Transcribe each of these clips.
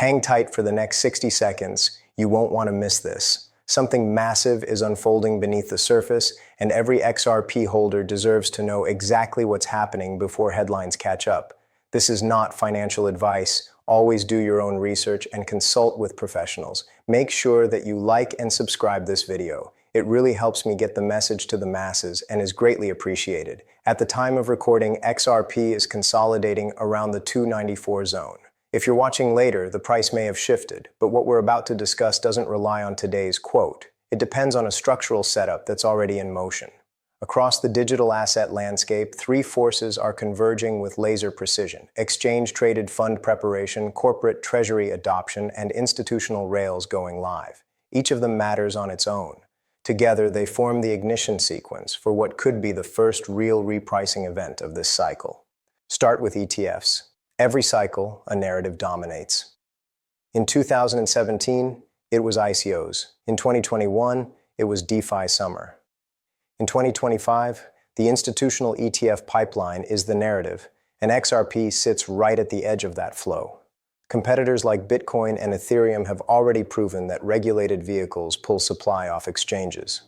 Hang tight for the next 60 seconds. You won't want to miss this. Something massive is unfolding beneath the surface, and every XRP holder deserves to know exactly what's happening before headlines catch up. This is not financial advice. Always do your own research and consult with professionals. Make sure that you like and subscribe this video. It really helps me get the message to the masses and is greatly appreciated. At the time of recording, XRP is consolidating around the 294 zone. If you're watching later, the price may have shifted, but what we're about to discuss doesn't rely on today's quote. It depends on a structural setup that's already in motion. Across the digital asset landscape, three forces are converging with laser precision: exchange-traded fund preparation, corporate treasury adoption, and institutional rails going live. Each of them matters on its own. Together, they form the ignition sequence for what could be the first real repricing event of this cycle. Start with ETFs. Every cycle, a narrative dominates. In 2017, it was ICOs. In 2021, it was DeFi summer. In 2025, the institutional ETF pipeline is the narrative, and XRP sits right at the edge of that flow. Competitors like Bitcoin and Ethereum have already proven that regulated vehicles pull supply off exchanges.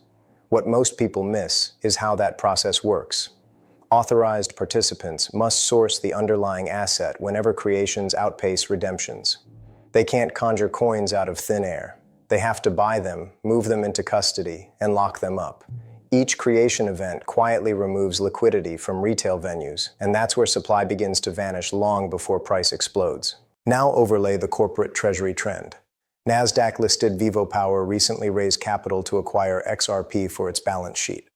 What most people miss is how that process works. Authorized participants must source the underlying asset whenever creations outpace redemptions. They can't conjure coins out of thin air. They have to buy them, move them into custody, and lock them up. Each creation event quietly removes liquidity from retail venues, and that's where supply begins to vanish long before price explodes. Now overlay the corporate treasury trend. NASDAQ-listed Vivo Power recently raised capital to acquire XRP for its balance sheet.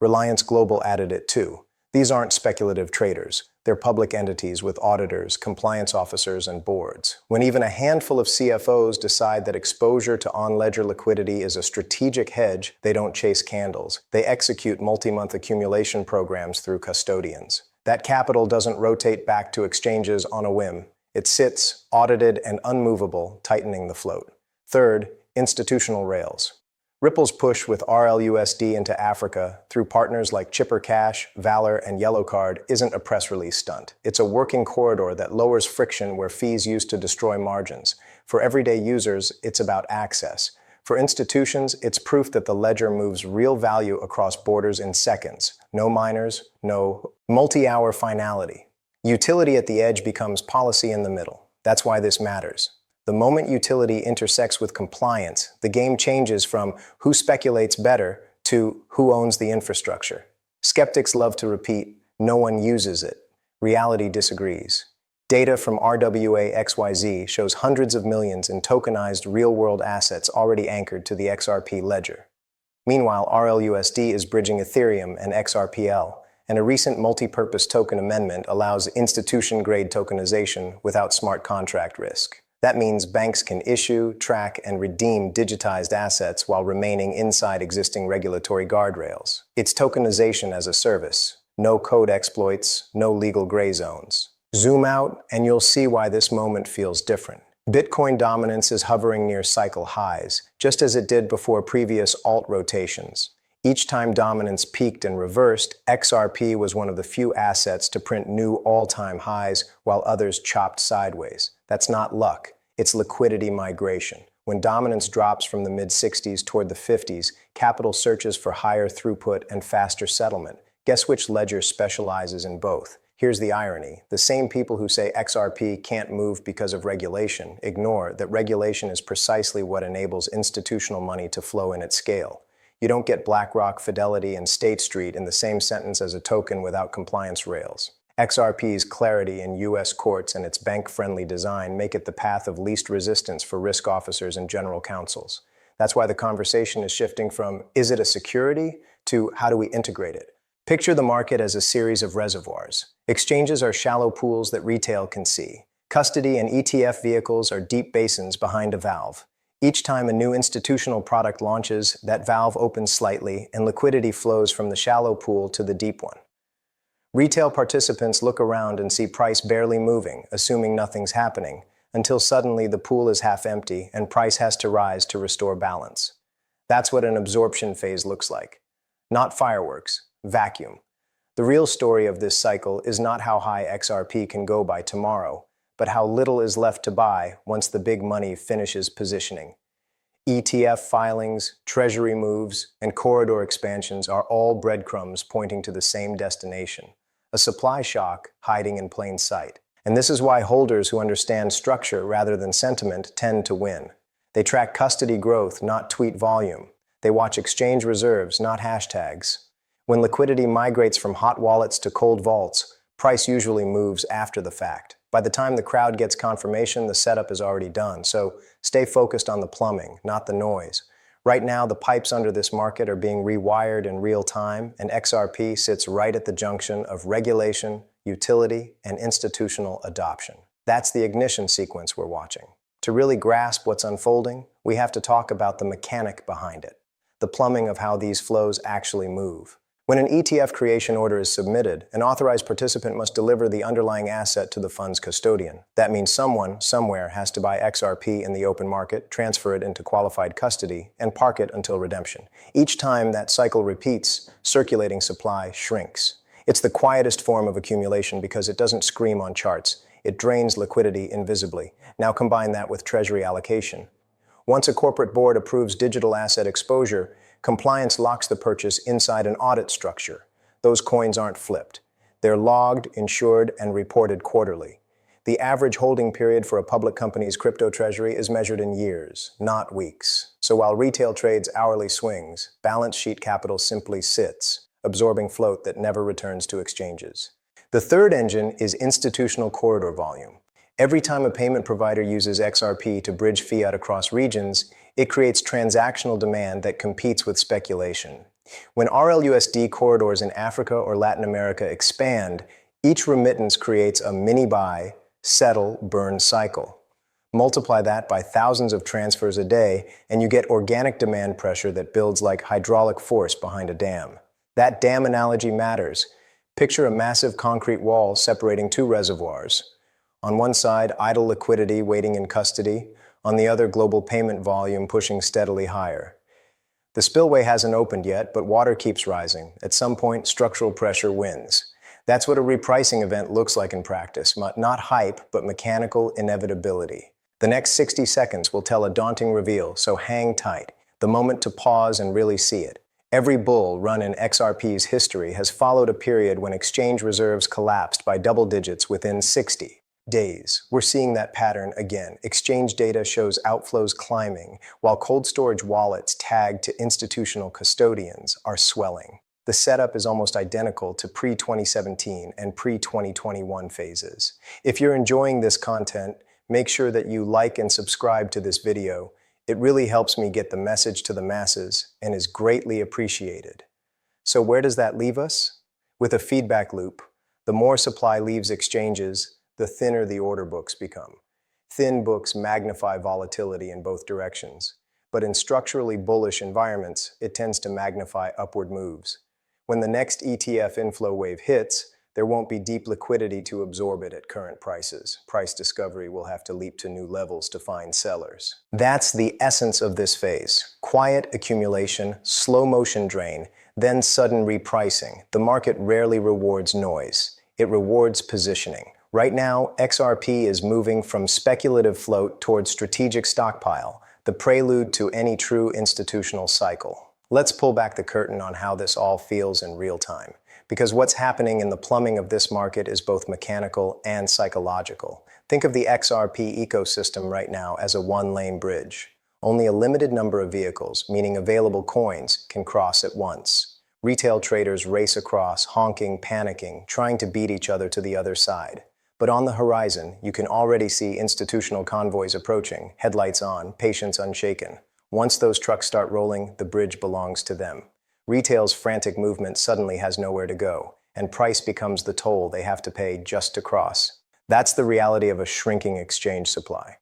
Reliance Global added it too. These aren't speculative traders. They're public entities with auditors, compliance officers, and boards. When even a handful of CFOs decide that exposure to on-ledger liquidity is a strategic hedge, they don't chase candles. They execute multi-month accumulation programs through custodians. That capital doesn't rotate back to exchanges on a whim. It sits, audited and unmovable, tightening the float. Third, institutional rails. Ripple's push with RLUSD into Africa through partners like Chipper Cash, Valor, and Yellowcard isn't a press release stunt. It's a working corridor that lowers friction where fees used to destroy margins. For everyday users, it's about access. For institutions, it's proof that the ledger moves real value across borders in seconds. No miners, no multi-hour finality. Utility at the edge becomes policy in the middle. That's why this matters. The moment utility intersects with compliance, the game changes from who speculates better to who owns the infrastructure. Skeptics love to repeat, no one uses it. Reality disagrees. Data from RWA XYZ shows hundreds of millions in tokenized real-world assets already anchored to the XRP ledger. Meanwhile, RLUSD is bridging Ethereum and XRPL, and a recent multi-purpose token amendment allows institution-grade tokenization without smart contract risk. That means banks can issue, track, and redeem digitized assets while remaining inside existing regulatory guardrails. It's tokenization as a service. No code exploits, no legal gray zones. Zoom out, and you'll see why this moment feels different. Bitcoin dominance is hovering near cycle highs, just as it did before previous alt rotations. Each time dominance peaked and reversed, XRP was one of the few assets to print new all-time highs while others chopped sideways. That's not luck, it's liquidity migration. When dominance drops from the mid-60s toward the 50s, capital searches for higher throughput and faster settlement. Guess which ledger specializes in both? Here's the irony. The same people who say XRP can't move because of regulation ignore that regulation is precisely what enables institutional money to flow in at scale. You don't get BlackRock, Fidelity, and State Street in the same sentence as a token without compliance rails. XRP's clarity in U.S. courts and its bank-friendly design make it the path of least resistance for risk officers and general counsels. That's why the conversation is shifting from, is it a security, to how do we integrate it? Picture the market as a series of reservoirs. Exchanges are shallow pools that retail can see. Custody and ETF vehicles are deep basins behind a valve. Each time a new institutional product launches, that valve opens slightly and liquidity flows from the shallow pool to the deep one. Retail participants look around and see price barely moving, assuming nothing's happening, until suddenly the pool is half empty and price has to rise to restore balance. That's what an absorption phase looks like. Not fireworks, vacuum. The real story of this cycle is not how high XRP can go by tomorrow, but how little is left to buy once the big money finishes positioning. ETF filings, treasury moves, and corridor expansions are all breadcrumbs pointing to the same destination, a supply shock hiding in plain sight. And this is why holders who understand structure rather than sentiment tend to win. They track custody growth, not tweet volume. They watch exchange reserves, not hashtags. When liquidity migrates from hot wallets to cold vaults, price usually moves after the fact. By the time the crowd gets confirmation, the setup is already done. So stay focused on the plumbing, not the noise. Right now, the pipes under this market are being rewired in real time, and XRP sits right at the junction of regulation, utility, and institutional adoption. That's the ignition sequence we're watching. To really grasp what's unfolding, we have to talk about the mechanic behind it, the plumbing of how these flows actually move. When an ETF creation order is submitted, an authorized participant must deliver the underlying asset to the fund's custodian. That means someone, somewhere, has to buy XRP in the open market, transfer it into qualified custody, and park it until redemption. Each time that cycle repeats, circulating supply shrinks. It's the quietest form of accumulation because it doesn't scream on charts. It drains liquidity invisibly. Now combine that with treasury allocation. Once a corporate board approves digital asset exposure, compliance locks the purchase inside an audit structure. Those coins aren't flipped. They're logged, insured, and reported quarterly. The average holding period for a public company's crypto treasury is measured in years, not weeks. So while retail trades hourly swings, balance sheet capital simply sits, absorbing float that never returns to exchanges. The third engine is institutional corridor volume. Every time a payment provider uses XRP to bridge fiat across regions, it creates transactional demand that competes with speculation. When RLUSD corridors in Africa or Latin America expand, each remittance creates a mini-buy, settle, burn cycle. Multiply that by thousands of transfers a day, and you get organic demand pressure that builds like hydraulic force behind a dam. That dam analogy matters. Picture a massive concrete wall separating two reservoirs. On one side, idle liquidity waiting in custody. On the other, global payment volume pushing steadily higher. The spillway hasn't opened yet, but water keeps rising. At some point, structural pressure wins. That's what a repricing event looks like in practice. Not hype, but mechanical inevitability. The next 60 seconds will tell a daunting reveal, so hang tight. The moment to pause and really see it. Every bull run in XRP's history has followed a period when exchange reserves collapsed by double digits within 60 days. We're seeing that pattern again. Exchange data shows outflows climbing, while cold storage wallets tagged to institutional custodians are swelling. The setup is almost identical to pre-2017 and pre-2021 phases. If you're enjoying this content, make sure that you like and subscribe to this video. It really helps me get the message to the masses and is greatly appreciated. So where does that leave us? With a feedback loop, the more supply leaves exchanges, the thinner the order books become. Thin books magnify volatility in both directions, but in structurally bullish environments, it tends to magnify upward moves. When the next ETF inflow wave hits, there won't be deep liquidity to absorb it at current prices. Price discovery will have to leap to new levels to find sellers. That's the essence of this phase. Quiet accumulation, slow motion drain, then sudden repricing. The market rarely rewards noise. It rewards positioning. Right now, XRP is moving from speculative float towards strategic stockpile, the prelude to any true institutional cycle. Let's pull back the curtain on how this all feels in real time, because what's happening in the plumbing of this market is both mechanical and psychological. Think of the XRP ecosystem right now as a one-lane bridge. Only a limited number of vehicles, meaning available coins, can cross at once. Retail traders race across, honking, panicking, trying to beat each other to the other side. But on the horizon, you can already see institutional convoys approaching, headlights on, patience unshaken. Once those trucks start rolling, the bridge belongs to them. Retail's frantic movement suddenly has nowhere to go, and price becomes the toll they have to pay just to cross. That's the reality of a shrinking exchange supply.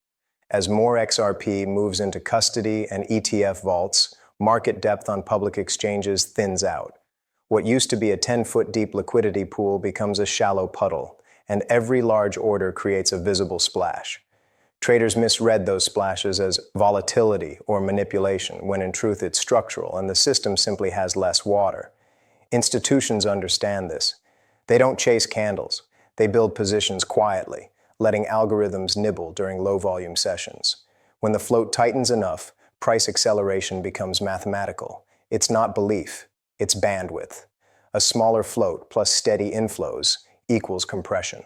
As more XRP moves into custody and ETF vaults, market depth on public exchanges thins out. What used to be a 10-foot deep liquidity pool becomes a shallow puddle, and every large order creates a visible splash. Traders misread those splashes as volatility or manipulation, when in truth it's structural and the system simply has less water. Institutions understand this. They don't chase candles. They build positions quietly. letting algorithms nibble during low-volume sessions. When the float tightens enough, price acceleration becomes mathematical. It's not belief, it's bandwidth. A smaller float plus steady inflows equals compression.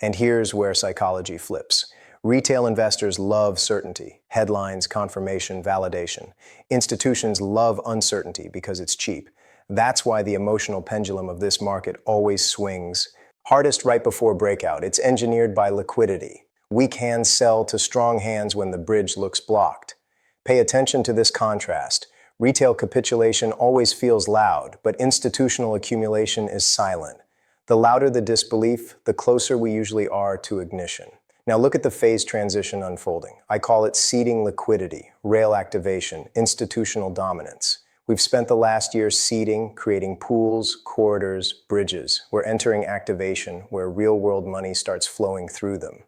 And here's where psychology flips. Retail investors love certainty, headlines, confirmation, validation. Institutions love uncertainty because it's cheap. That's why the emotional pendulum of this market always swings. Hardest right before breakout. It's engineered by liquidity. Weak hands sell to strong hands when the bridge looks blocked. Pay attention to this contrast. Retail capitulation always feels loud, but institutional accumulation is silent. The louder the disbelief, the closer we usually are to ignition. Now look at the phase transition unfolding. I call it seeding liquidity, rail activation, institutional dominance. We've spent the last year seeding, creating pools, corridors, bridges. We're entering activation, where real-world money starts flowing through them.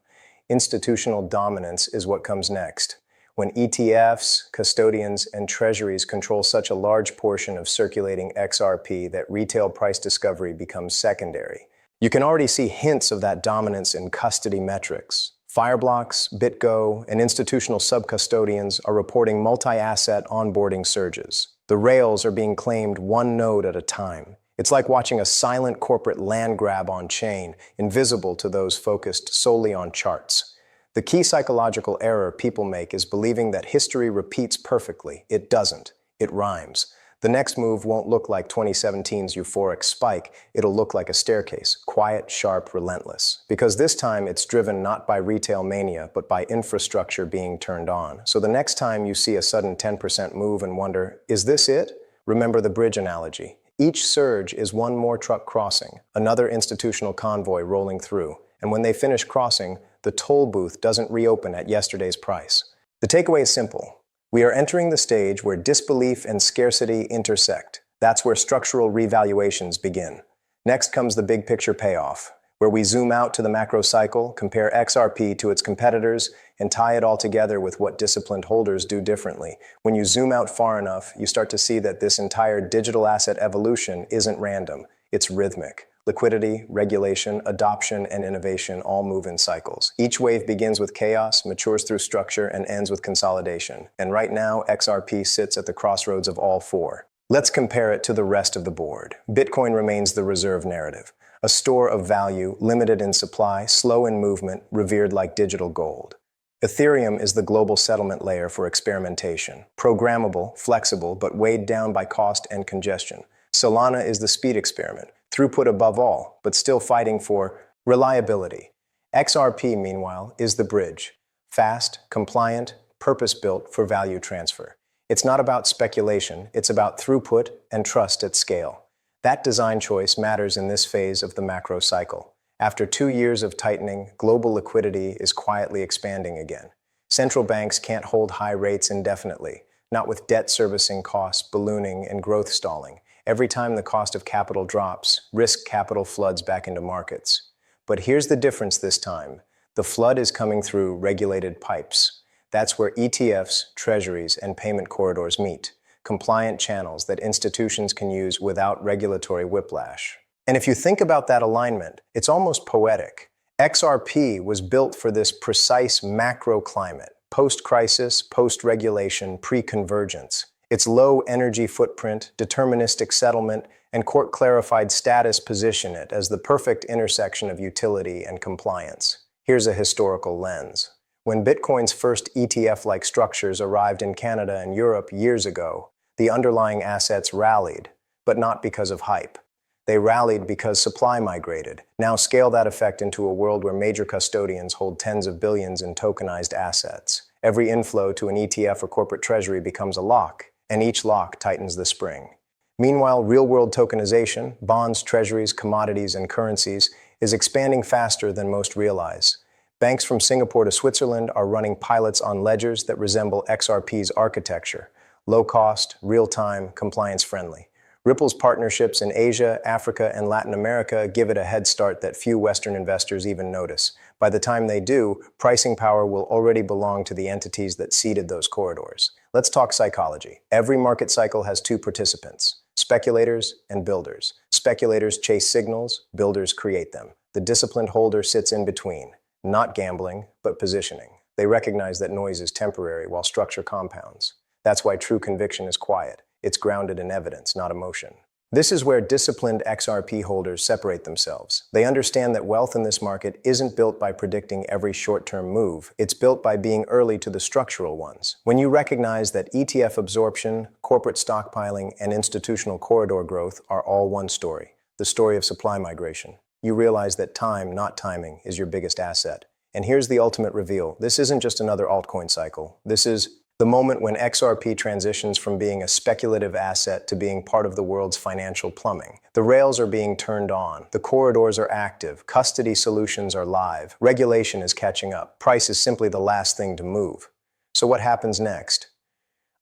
Institutional dominance is what comes next. When ETFs, custodians, and treasuries control such a large portion of circulating XRP that retail price discovery becomes secondary. You can already see hints of that dominance in custody metrics. Fireblocks, BitGo, and institutional sub-custodians are reporting multi-asset onboarding surges. The rails are being claimed one node at a time. It's like watching a silent corporate land grab on chain, invisible to those focused solely on charts. The key psychological error people make is believing that history repeats perfectly. It doesn't. It rhymes. The next move won't look like 2017's euphoric spike. It'll look like a staircase, quiet, sharp, relentless. Because this time it's driven not by retail mania, but by infrastructure being turned on. So the next time you see a sudden 10% move and wonder, is this it? Remember the bridge analogy. Each surge is one more truck crossing, another institutional convoy rolling through. And when they finish crossing, the toll booth doesn't reopen at yesterday's price. The takeaway is simple. We are entering the stage where disbelief and scarcity intersect. That's where structural revaluations begin. Next comes the big picture payoff, where we zoom out to the macro cycle, compare XRP to its competitors, and tie it all together with what disciplined holders do differently. When you zoom out far enough, you start to see that this entire digital asset evolution isn't random, it's rhythmic. Liquidity, regulation, adoption, and innovation all move in cycles. Each wave begins with chaos, matures through structure, and ends with consolidation. And right now, XRP sits at the crossroads of all four. Let's compare it to the rest of the board. Bitcoin remains the reserve narrative. A store of value, limited in supply, slow in movement, revered like digital gold. Ethereum is the global settlement layer for experimentation. Programmable, flexible, but weighed down by cost and congestion. Solana is the speed experiment. Throughput above all, but still fighting for reliability. XRP, meanwhile, is the bridge. Fast, compliant, purpose-built for value transfer. It's not about speculation, it's about throughput and trust at scale. That design choice matters in this phase of the macro cycle. After 2 years of tightening, global liquidity is quietly expanding again. Central banks can't hold high rates indefinitely, not with debt servicing costs ballooning and growth stalling. Every time the cost of capital drops, risk capital floods back into markets. But here's the difference this time. The flood is coming through regulated pipes. That's where ETFs, treasuries, and payment corridors meet. Compliant channels that institutions can use without regulatory whiplash. And if you think about that alignment, it's almost poetic. XRP was built for this precise macro climate. Post-crisis, post-regulation, pre-convergence. Its low energy footprint, deterministic settlement, and court-clarified status position it as the perfect intersection of utility and compliance. Here's a historical lens. When Bitcoin's first ETF-like structures arrived in Canada and Europe years ago, the underlying assets rallied, but not because of hype. They rallied because supply migrated. Now scale that effect into a world where major custodians hold tens of billions in tokenized assets. Every inflow to an ETF or corporate treasury becomes a lock, and each lock tightens the spring. Meanwhile, real-world tokenization, bonds, treasuries, commodities, and currencies, is expanding faster than most realize. Banks from Singapore to Switzerland are running pilots on ledgers that resemble XRP's architecture. Low-cost, real-time, compliance-friendly. Ripple's partnerships in Asia, Africa, and Latin America give it a head start that few Western investors even notice. By the time they do, pricing power will already belong to the entities that seeded those corridors. Let's talk psychology. Every market cycle has two participants, speculators and builders. Speculators chase signals, builders create them. The disciplined holder sits in between. Not gambling, but positioning. They recognize that noise is temporary while structure compounds. That's why true conviction is quiet. It's grounded in evidence, not emotion. This is where disciplined XRP holders separate themselves. They understand that wealth in this market isn't built by predicting every short-term move. It's built by being early to the structural ones. When you recognize that ETF absorption, corporate stockpiling, and institutional corridor growth are all one story, the story of supply migration, you realize that time, not timing, is your biggest asset. And here's the ultimate reveal. This isn't just another altcoin cycle. This is the moment when XRP transitions from being a speculative asset to being part of the world's financial plumbing. The rails are being turned on, the corridors are active, custody solutions are live, regulation is catching up, price is simply the last thing to move. So what happens next?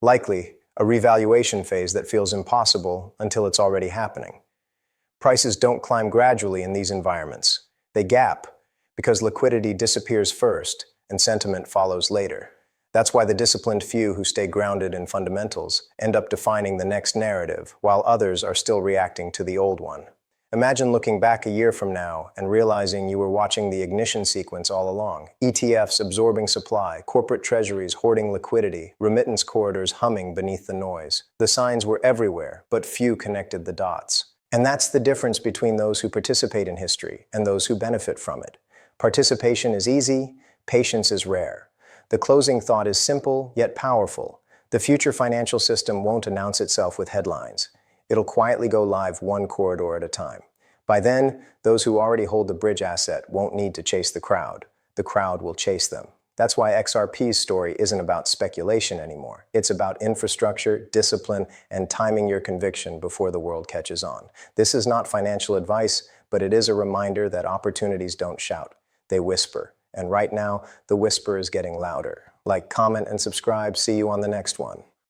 Likely, a revaluation phase that feels impossible until it's already happening. Prices don't climb gradually in these environments. They gap, because liquidity disappears first and sentiment follows later. That's why the disciplined few who stay grounded in fundamentals end up defining the next narrative, while others are still reacting to the old one. Imagine looking back a year from now and realizing you were watching the ignition sequence all along. ETFs absorbing supply, corporate treasuries hoarding liquidity, remittance corridors humming beneath the noise. The signs were everywhere, but few connected the dots. And that's the difference between those who participate in history and those who benefit from it. Participation is easy, patience is rare. The closing thought is simple, yet powerful. The future financial system won't announce itself with headlines. It'll quietly go live one corridor at a time. By then, those who already hold the bridge asset won't need to chase the crowd. The crowd will chase them. That's why XRP's story isn't about speculation anymore. It's about infrastructure, discipline, and timing your conviction before the world catches on. This is not financial advice, but it is a reminder that opportunities don't shout. They whisper. And right now, the whisper is getting louder. Like, comment, and subscribe. See you on the next one.